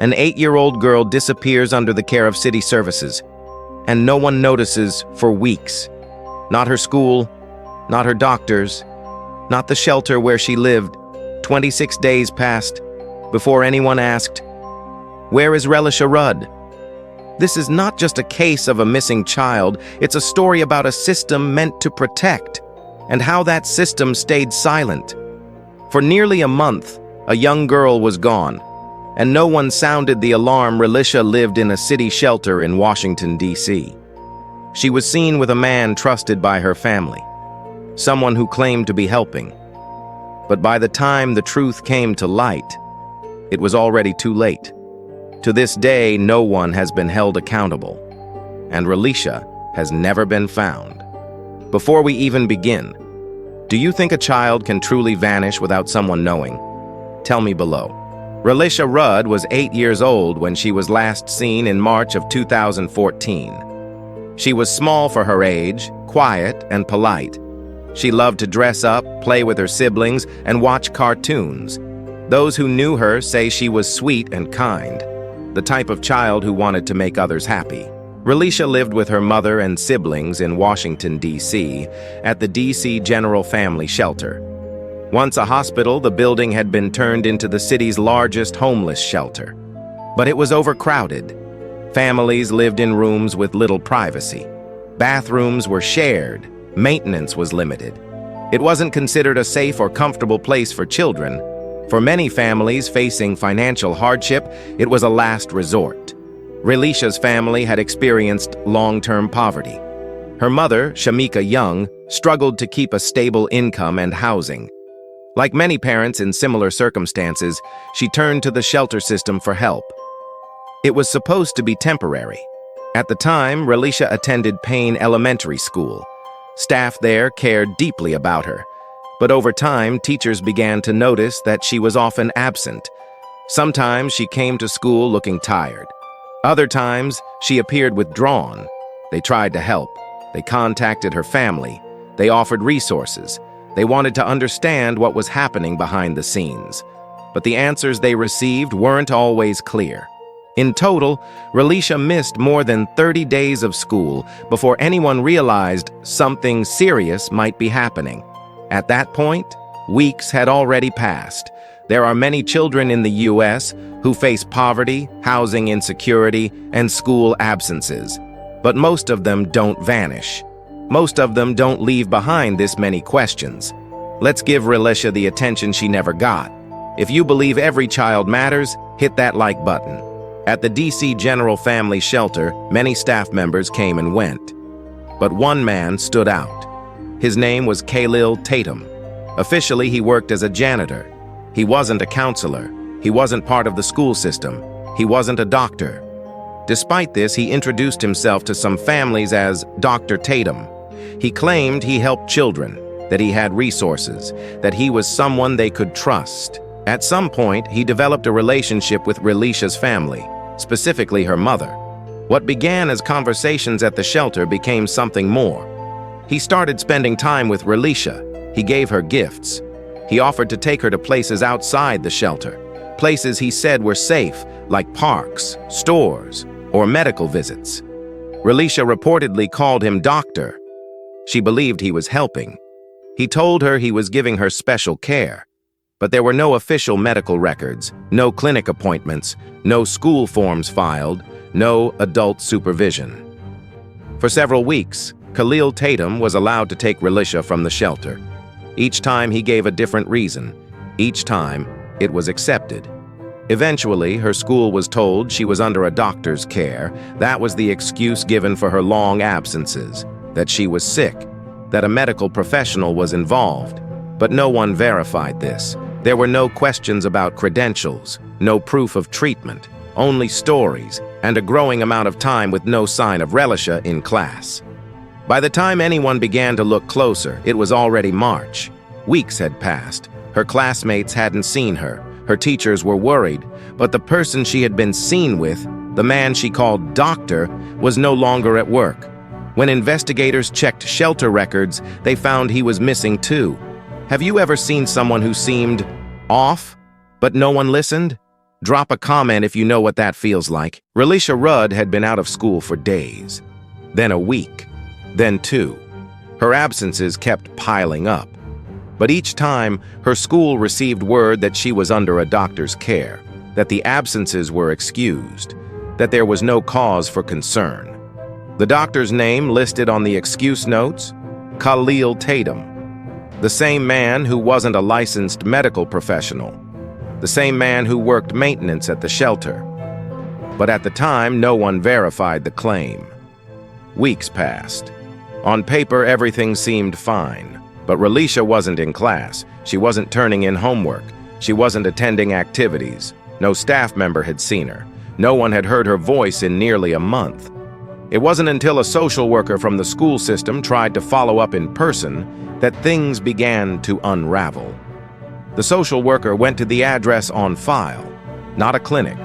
An 8-year-old girl disappears under the care of city services, and no one notices for weeks. Not her school, not her doctors, not the shelter where she lived. 26 days passed before anyone asked, "Where is Relisha Rudd?" This is not just a case of a missing child, it's a story about a system meant to protect, and how that system stayed silent. For nearly a month, a young girl was gone, and no one sounded the alarm. Relisha lived in a city shelter in Washington, D.C. She was seen with a man trusted by her family, someone who claimed to be helping. But by the time the truth came to light, it was already too late. To this day, no one has been held accountable, and Relisha has never been found. Before we even begin, do you think a child can truly vanish without someone knowing? Tell me below. Relisha Rudd was 8 years old when she was last seen in March of 2014. She was small for her age, quiet and polite. She loved to dress up, play with her siblings, and watch cartoons. Those who knew her say she was sweet and kind, the type of child who wanted to make others happy. Relisha lived with her mother and siblings in Washington, D.C., at the D.C. General Family Shelter. Once a hospital, the building had been turned into the city's largest homeless shelter. But it was overcrowded. Families lived in rooms with little privacy. Bathrooms were shared. Maintenance was limited. It wasn't considered a safe or comfortable place for children. For many families facing financial hardship, it was a last resort. Relisha's family had experienced long-term poverty. Her mother, Shamika Young, struggled to keep a stable income and housing. Like many parents in similar circumstances, she turned to the shelter system for help. It was supposed to be temporary. At the time, Relisha attended Payne Elementary School. Staff there cared deeply about her. But over time, teachers began to notice that she was often absent. Sometimes she came to school looking tired. Other times, she appeared withdrawn. They tried to help. They contacted her family. They offered resources. They wanted to understand what was happening behind the scenes. But the answers they received weren't always clear. In total, Relisha missed more than 30 days of school before anyone realized something serious might be happening. At that point, weeks had already passed. There are many children in the U.S. who face poverty, housing insecurity, and school absences. But most of them don't vanish. Most of them don't leave behind this many questions. Let's give Relisha the attention she never got. If you believe every child matters, hit that like button. At the D.C. General Family Shelter, many staff members came and went. But one man stood out. His name was Kahlil Tatum. Officially, he worked as a janitor. He wasn't a counselor. He wasn't part of the school system. He wasn't a doctor. Despite this, he introduced himself to some families as Dr. Tatum. He claimed he helped children, that he had resources, that he was someone they could trust. At some point, he developed a relationship with Relisha's family, specifically her mother. What began as conversations at the shelter became something more. He started spending time with Relisha. He gave her gifts. He offered to take her to places outside the shelter, places he said were safe, like parks, stores, or medical visits. Relisha reportedly called him doctor. She believed he was helping. He told her he was giving her special care. But there were no official medical records, no clinic appointments, no school forms filed, no adult supervision. For several weeks, Kahlil Tatum was allowed to take Relisha from the shelter. Each time he gave a different reason. Each time, it was accepted. Eventually, her school was told she was under a doctor's care. That was the excuse given for her long absences, that she was sick, that a medical professional was involved. But no one verified this. There were no questions about credentials, no proof of treatment, only stories, and a growing amount of time with no sign of Relisha in class. By the time anyone began to look closer, it was already March. Weeks had passed. Her classmates hadn't seen her. Her teachers were worried, but the person she had been seen with, the man she called doctor, was no longer at work. When investigators checked shelter records, they found he was missing too. Have you ever seen someone who seemed off, but no one listened? Drop a comment if you know what that feels like. Relisha Rudd had been out of school for days, then a week, then 2. Her absences kept piling up. But each time, her school received word that she was under a doctor's care, that the absences were excused, that there was no cause for concern. The doctor's name listed on the excuse notes? Kahlil Tatum. The same man who wasn't a licensed medical professional. The same man who worked maintenance at the shelter. But at the time, no one verified the claim. Weeks passed. On paper, everything seemed fine. But Relisha wasn't in class. She wasn't turning in homework. She wasn't attending activities. No staff member had seen her. No one had heard her voice in nearly a month. It wasn't until a social worker from the school system tried to follow up in person that things began to unravel. The social worker went to the address on file, not a clinic,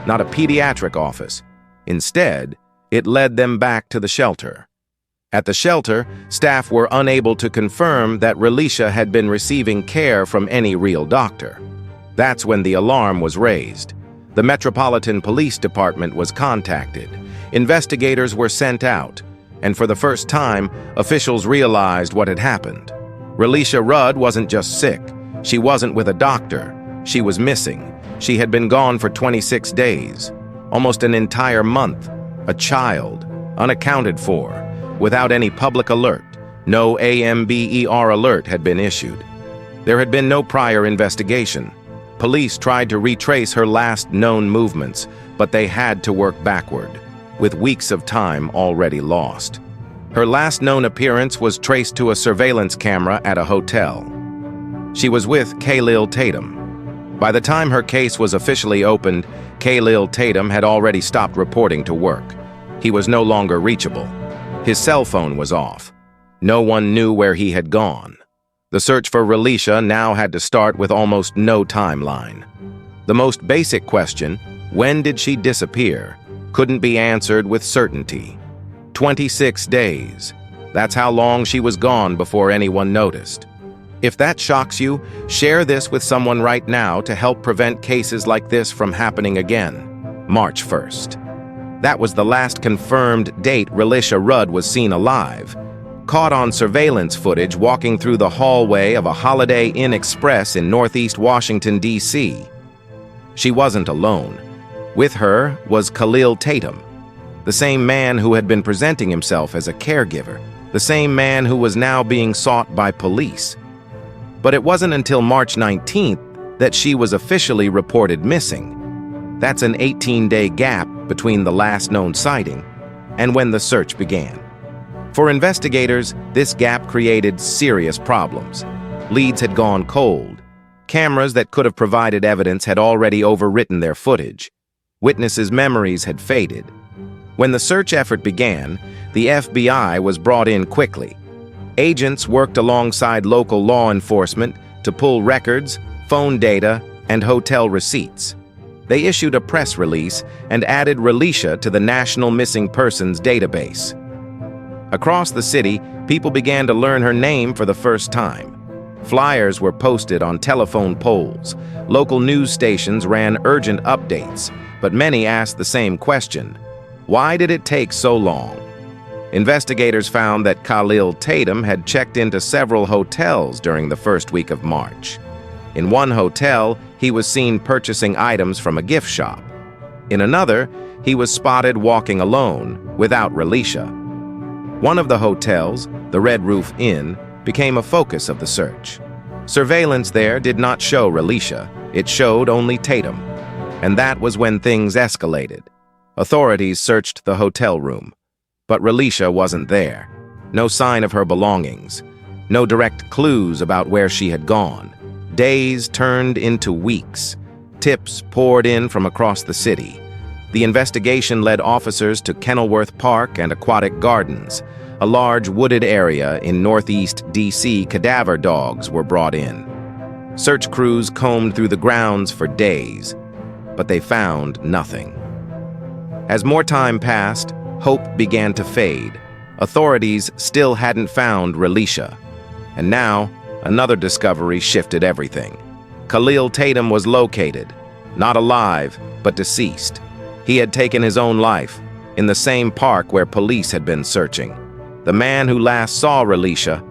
not a pediatric office. Instead, it led them back to the shelter. At the shelter, staff were unable to confirm that Relisha had been receiving care from any real doctor. That's when the alarm was raised. The Metropolitan Police Department was contacted. Investigators were sent out, and for the first time, officials realized what had happened. Relisha Rudd wasn't just sick. She wasn't with a doctor. She was missing. She had been gone for 26 days, almost an entire month. A child, unaccounted for, without any public alert. No AMBER alert had been issued. There had been no prior investigation. Police tried to retrace her last known movements, but they had to work backward, with weeks of time already lost. Her last known appearance was traced to a surveillance camera at a hotel. She was with Kahlil Tatum. By the time her case was officially opened, Kahlil Tatum had already stopped reporting to work. He was no longer reachable. His cell phone was off. No one knew where he had gone. The search for Relisha now had to start with almost no timeline. The most basic question, when did she disappear, couldn't be answered with certainty. 26 days. That's how long she was gone before anyone noticed. If that shocks you, share this with someone right now to help prevent cases like this from happening again. March 1st. That was the last confirmed date Relisha Rudd was seen alive, caught on surveillance footage walking through the hallway of a Holiday Inn Express in Northeast Washington, D.C. She wasn't alone. With her was Kahlil Tatum, the same man who had been presenting himself as a caregiver, the same man who was now being sought by police. But it wasn't until March 19th that she was officially reported missing. That's an 18-day gap between the last known sighting and when the search began. For investigators, this gap created serious problems. Leads had gone cold. Cameras that could have provided evidence had already overwritten their footage. Witnesses' memories had faded. When the search effort began, the FBI was brought in quickly. Agents worked alongside local law enforcement to pull records, phone data, and hotel receipts. They issued a press release and added Relisha to the National Missing Persons database. Across the city, people began to learn her name for the first time. Flyers were posted on telephone poles. Local news stations ran urgent updates, but many asked the same question: why did it take so long? Investigators found that Kahlil Tatum had checked into several hotels during the first week of March. In one hotel, he was seen purchasing items from a gift shop. In another, he was spotted walking alone, without Relisha. One of the hotels, the Red Roof Inn, became a focus of the search. Surveillance there did not show Relisha, it showed only Tatum. And that was when things escalated. Authorities searched the hotel room, but Relisha wasn't there. No sign of her belongings. No direct clues about where she had gone. Days turned into weeks. Tips poured in from across the city. The investigation led officers to Kenilworth Park and Aquatic Gardens, a large wooded area in Northeast D.C. Cadaver dogs were brought in. Search crews combed through the grounds for days, but they found nothing. As more time passed, hope began to fade. Authorities still hadn't found Relisha. And now, another discovery shifted everything. Kahlil Tatum was located. Not alive, but deceased. He had taken his own life, in the same park where police had been searching. The man who last saw Relisha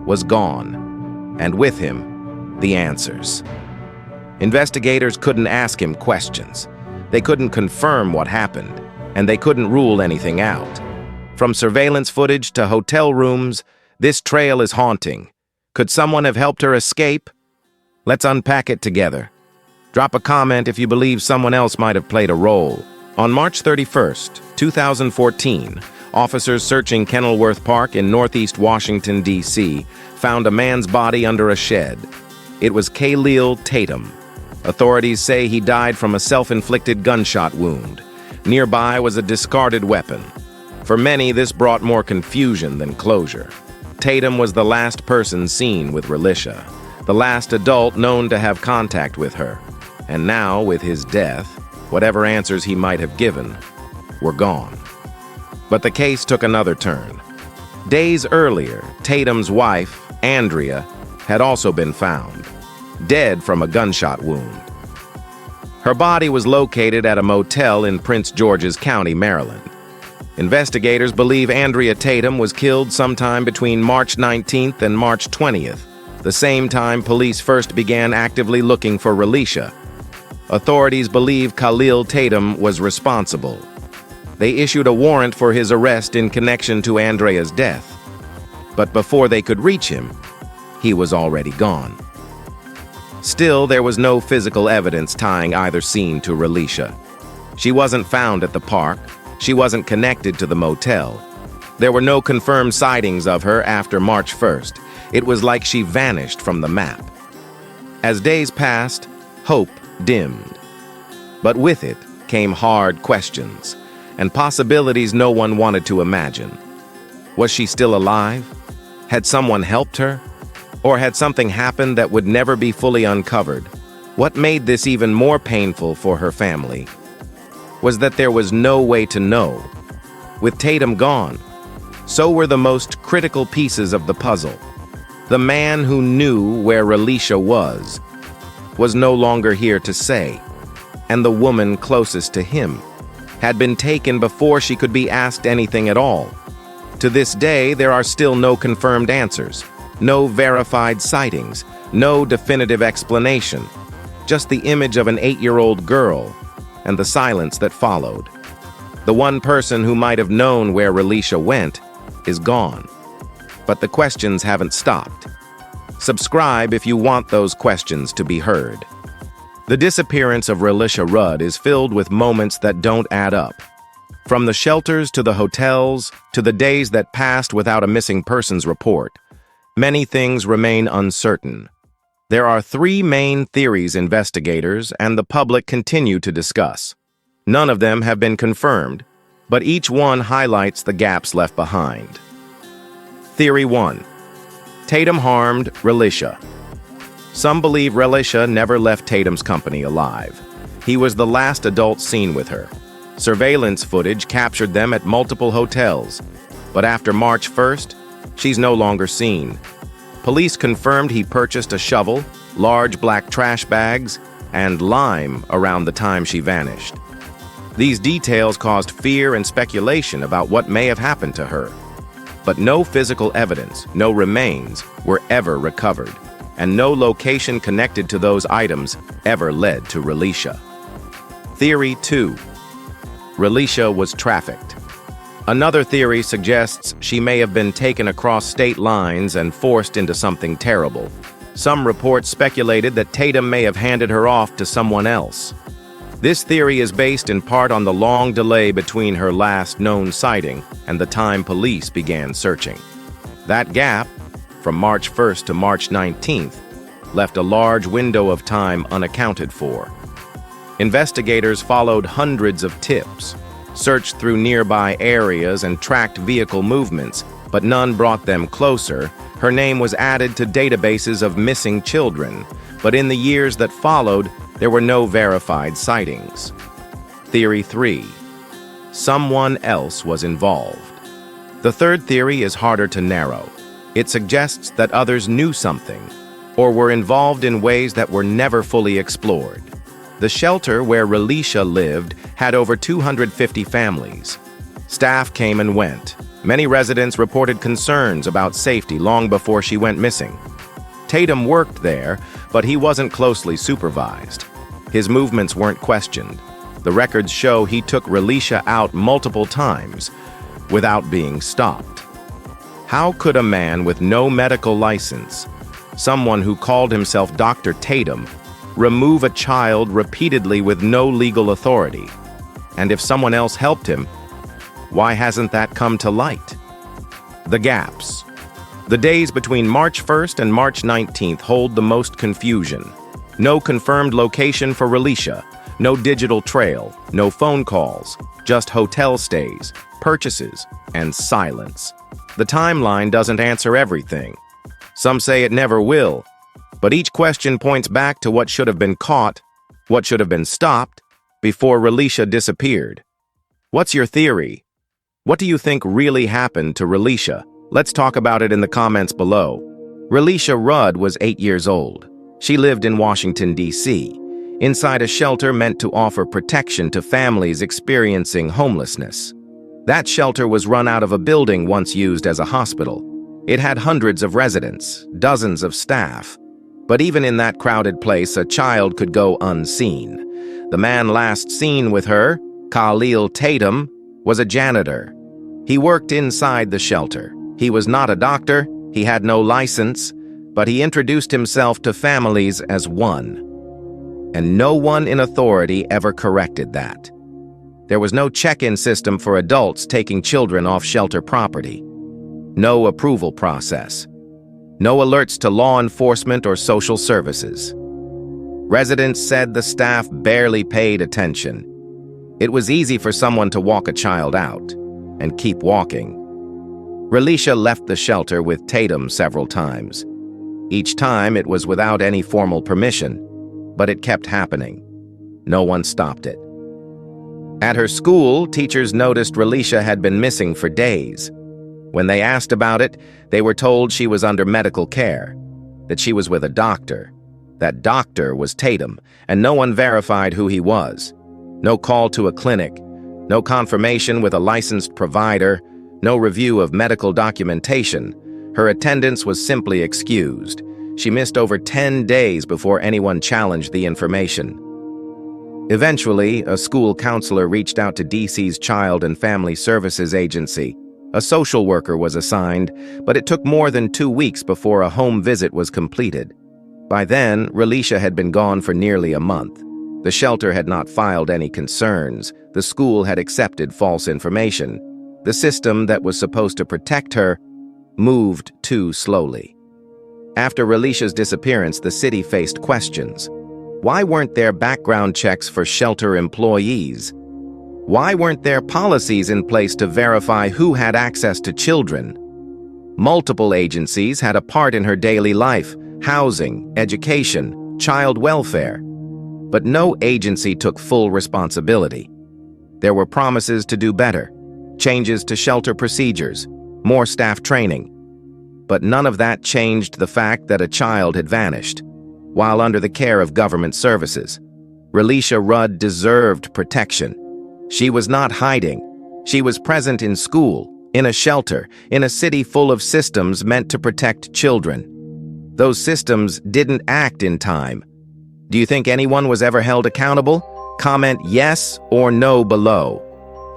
was gone, and with him, the answers. Investigators couldn't ask him questions. They couldn't confirm what happened, and they couldn't rule anything out. From surveillance footage to hotel rooms, this trail is haunting. Could someone have helped her escape? Let's unpack it together. Drop a comment if you believe someone else might have played a role. On March 31st, 2014, officers searching Kenilworth Park in northeast Washington, D.C., found a man's body under a shed. It was Kahlil Tatum. Authorities say he died from a self-inflicted gunshot wound. Nearby was a discarded weapon. For many, this brought more confusion than closure. Tatum was the last person seen with Relisha, the last adult known to have contact with her. And now, with his death, whatever answers he might have given were gone. But the case took another turn. Days earlier, Tatum's wife, Andrea, had also been found, dead from a gunshot wound. Her body was located at a motel in Prince George's County, Maryland. Investigators believe Andrea Tatum was killed sometime between March 19th and March 20th, the same time police first began actively looking for Relisha. Authorities believe Kahlil Tatum was responsible. They issued a warrant for his arrest in connection to Andrea's death. But before they could reach him, he was already gone. Still, there was no physical evidence tying either scene to Relisha. She wasn't found at the park. She wasn't connected to the motel. There were no confirmed sightings of her after March 1st. It was like she vanished from the map. As days passed, hope dimmed. But with it came hard questions and possibilities no one wanted to imagine. Was she still alive? Had someone helped her? Or had something happened that would never be fully uncovered? What made this even more painful for her family was that there was no way to know. With Tatum gone, so were the most critical pieces of the puzzle. The man who knew where Relisha was no longer here to say, and the woman closest to him had been taken before she could be asked anything at all. To this day, there are still no confirmed answers, no verified sightings, no definitive explanation, just the image of an 8-year-old girl and the silence that followed. The one person who might have known where Relisha went is gone. But the questions haven't stopped. Subscribe if you want those questions to be heard. The disappearance of Relisha Rudd is filled with moments that don't add up. From the shelters to the hotels to the days that passed without a missing persons report, many things remain uncertain. There are 3 main theories investigators and the public continue to discuss. None of them have been confirmed, but each one highlights the gaps left behind. Theory 1. Tatum harmed Relisha. Some believe Relisha never left Tatum's company alive. He was the last adult seen with her. Surveillance footage captured them at multiple hotels, but after March 1st, she's no longer seen. Police confirmed he purchased a shovel, large black trash bags, and lime around the time she vanished. These details caused fear and speculation about what may have happened to her. But no physical evidence, no remains, were ever recovered, and no location connected to those items ever led to Relisha. Theory 2. Relisha was trafficked. Another theory suggests she may have been taken across state lines and forced into something terrible. Some reports speculated that Tatum may have handed her off to someone else. This theory is based in part on the long delay between her last known sighting and the time police began searching. That gap, from March 1st to March 19th, left a large window of time unaccounted for. Investigators followed hundreds of tips, searched through nearby areas and tracked vehicle movements, but none brought them closer. Her name was added to databases of missing children, but in the years that followed, there were no verified sightings. Theory 3. Someone else was involved. The third theory is harder to narrow. It suggests that others knew something, or were involved in ways that were never fully explored. The shelter where Relisha lived had over 250 families. Staff came and went. Many residents reported concerns about safety long before she went missing. Tatum worked there, but he wasn't closely supervised. His movements weren't questioned. The records show he took Relisha out multiple times without being stopped. How could a man with no medical license, someone who called himself Dr. Tatum, remove a child repeatedly with no legal authority? And if someone else helped him, why hasn't that come to light? The gaps. The days between March 1st and March 19th hold the most confusion. No confirmed location for Relisha, no digital trail, no phone calls, just hotel stays, purchases, and silence. The timeline doesn't answer everything. Some say it never will, but each question points back to what should have been caught, what should have been stopped, before Relisha disappeared. What's your theory? What do you think really happened to Relisha? Let's talk about it in the comments below. Relisha Rudd was 8 years old. She lived in Washington, D.C., inside a shelter meant to offer protection to families experiencing homelessness. That shelter was run out of a building once used as a hospital. It had hundreds of residents, dozens of staff. But even in that crowded place, a child could go unseen. The man last seen with her, Kahlil Tatum, was a janitor. He worked inside the shelter. He was not a doctor, he had no license, but he introduced himself to families as one. And no one in authority ever corrected that. There was no check-in system for adults taking children off shelter property. No approval process. No alerts to law enforcement or social services. Residents said the staff barely paid attention. It was easy for someone to walk a child out and keep walking. Relisha left the shelter with Tatum several times. Each time it was without any formal permission, but it kept happening. No one stopped it. At her school, teachers noticed Relisha had been missing for days. When they asked about it, they were told she was under medical care, that she was with a doctor. That doctor was Tatum, and no one verified who he was. No call to a clinic, no confirmation with a licensed provider, no review of medical documentation. Her attendance was simply excused. She missed over 10 days before anyone challenged the information. Eventually, a school counselor reached out to DC's Child and Family Services Agency. A social worker was assigned, but it took more than 2 weeks before a home visit was completed. By then, Relisha had been gone for nearly a month. The shelter had not filed any concerns. The school had accepted false information. The system that was supposed to protect her moved too slowly. After Relisha's disappearance, the city faced questions. Why weren't there background checks for shelter employees? Why weren't there policies in place to verify who had access to children? Multiple agencies had a part in her daily life: housing, education, child welfare. But no agency took full responsibility. There were promises to do better, changes to shelter procedures, more staff training. But none of that changed the fact that a child had vanished, while under the care of government services. Relisha Rudd deserved protection. She was not hiding. She was present in school, in a shelter, in a city full of systems meant to protect children. Those systems didn't act in time. Do you think anyone was ever held accountable? Comment yes or no below.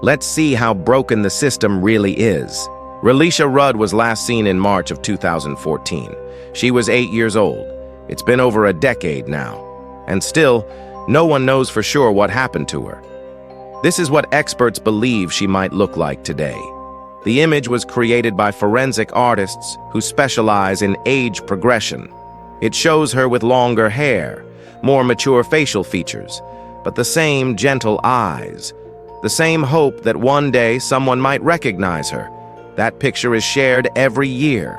Let's see how broken the system really is. Relisha Rudd was last seen in March of 2014. She was 8 years old. It's been over a decade now. And still, no one knows for sure what happened to her. This is what experts believe she might look like today. The image was created by forensic artists who specialize in age progression. It shows her with longer hair, more mature facial features, but the same gentle eyes. The same hope that one day someone might recognize her. That picture is shared every year,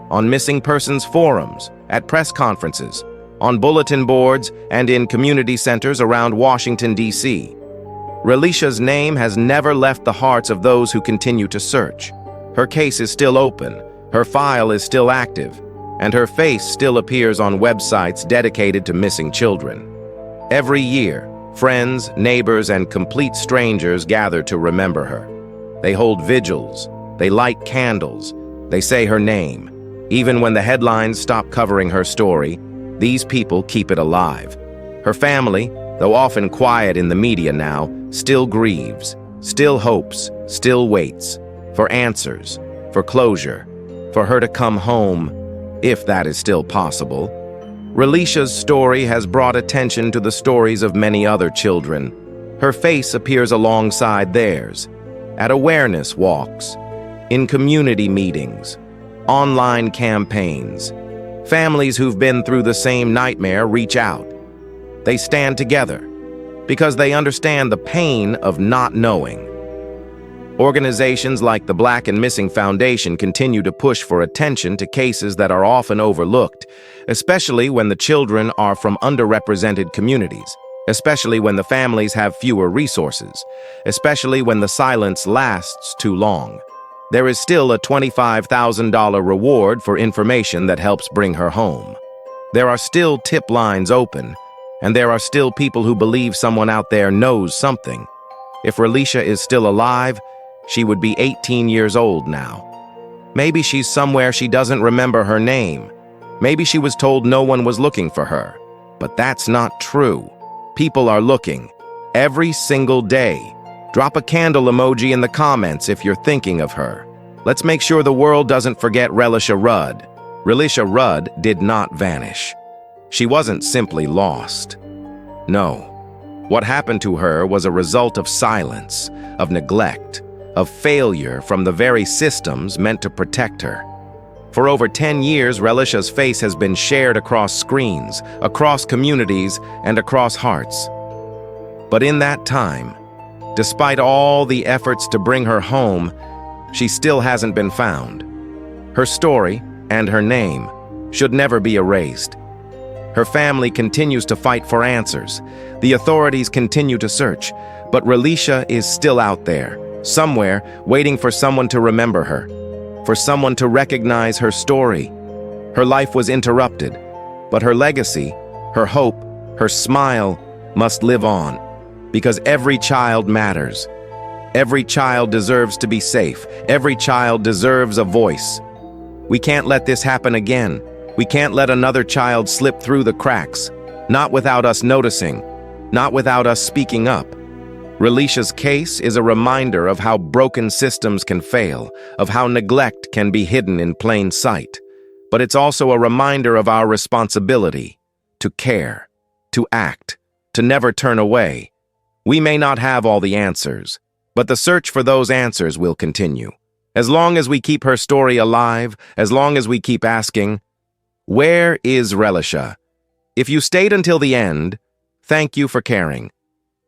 on missing persons forums, at press conferences, on bulletin boards, and in community centers around Washington, D.C. Relisha's name has never left the hearts of those who continue to search. Her case is still open, her file is still active, and her face still appears on websites dedicated to missing children. Every year, Friends, neighbors, and complete strangers gather to remember her. They hold vigils, they light candles, they say her name. Even when the headlines stop covering her story, these people keep it alive. Her family, though often quiet in the media now, still grieves, still hopes, still waits for answers, for closure, for her to come home, if that is still possible. Relisha's story has brought attention to the stories of many other children. Her face appears alongside theirs, at awareness walks, in community meetings, online campaigns. Families who've been through the same nightmare reach out. They stand together because they understand the pain of not knowing. Organizations like the Black and Missing Foundation continue to push for attention to cases that are often overlooked, especially when the children are from underrepresented communities, especially when the families have fewer resources, especially when the silence lasts too long. There is still a $25,000 reward for information that helps bring her home. There are still tip lines open, and there are still people who believe someone out there knows something. If Relisha is still alive, she would be 18 years old now. Maybe she's somewhere she doesn't remember her name. Maybe she was told no one was looking for her. But that's not true. People are looking. Every single day. Drop a candle emoji in the comments if you're thinking of her. Let's make sure the world doesn't forget Relisha Rudd. Relisha Rudd did not vanish. She wasn't simply lost. No. What happened to her was a result of silence, of neglect, of failure from the very systems meant to protect her. For over 10 years, Relisha's face has been shared across screens, across communities, and across hearts. But in that time, despite all the efforts to bring her home, she still hasn't been found. Her story and her name should never be erased. Her family continues to fight for answers. The authorities continue to search, but Relisha is still out there, somewhere, waiting for someone to remember her, for someone to recognize her story. Her life was interrupted, but her legacy, her hope, her smile must live on, because every child matters. Every child deserves to be safe. Every child deserves a voice. We can't let this happen again. We can't let another child slip through the cracks, not without us noticing, not without us speaking up. Relisha's case is a reminder of how broken systems can fail, of how neglect can be hidden in plain sight. But it's also a reminder of our responsibility to care, to act, to never turn away. We may not have all the answers, but the search for those answers will continue. As long as we keep her story alive, as long as we keep asking, where is Relisha? If you stayed until the end, thank you for caring.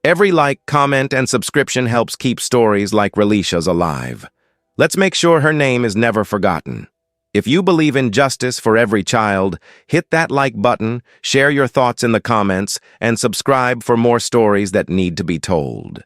Every like, comment, and subscription helps keep stories like Relisha's alive. Let's make sure her name is never forgotten. If you believe in justice for every child, hit that like button, share your thoughts in the comments, and subscribe for more stories that need to be told.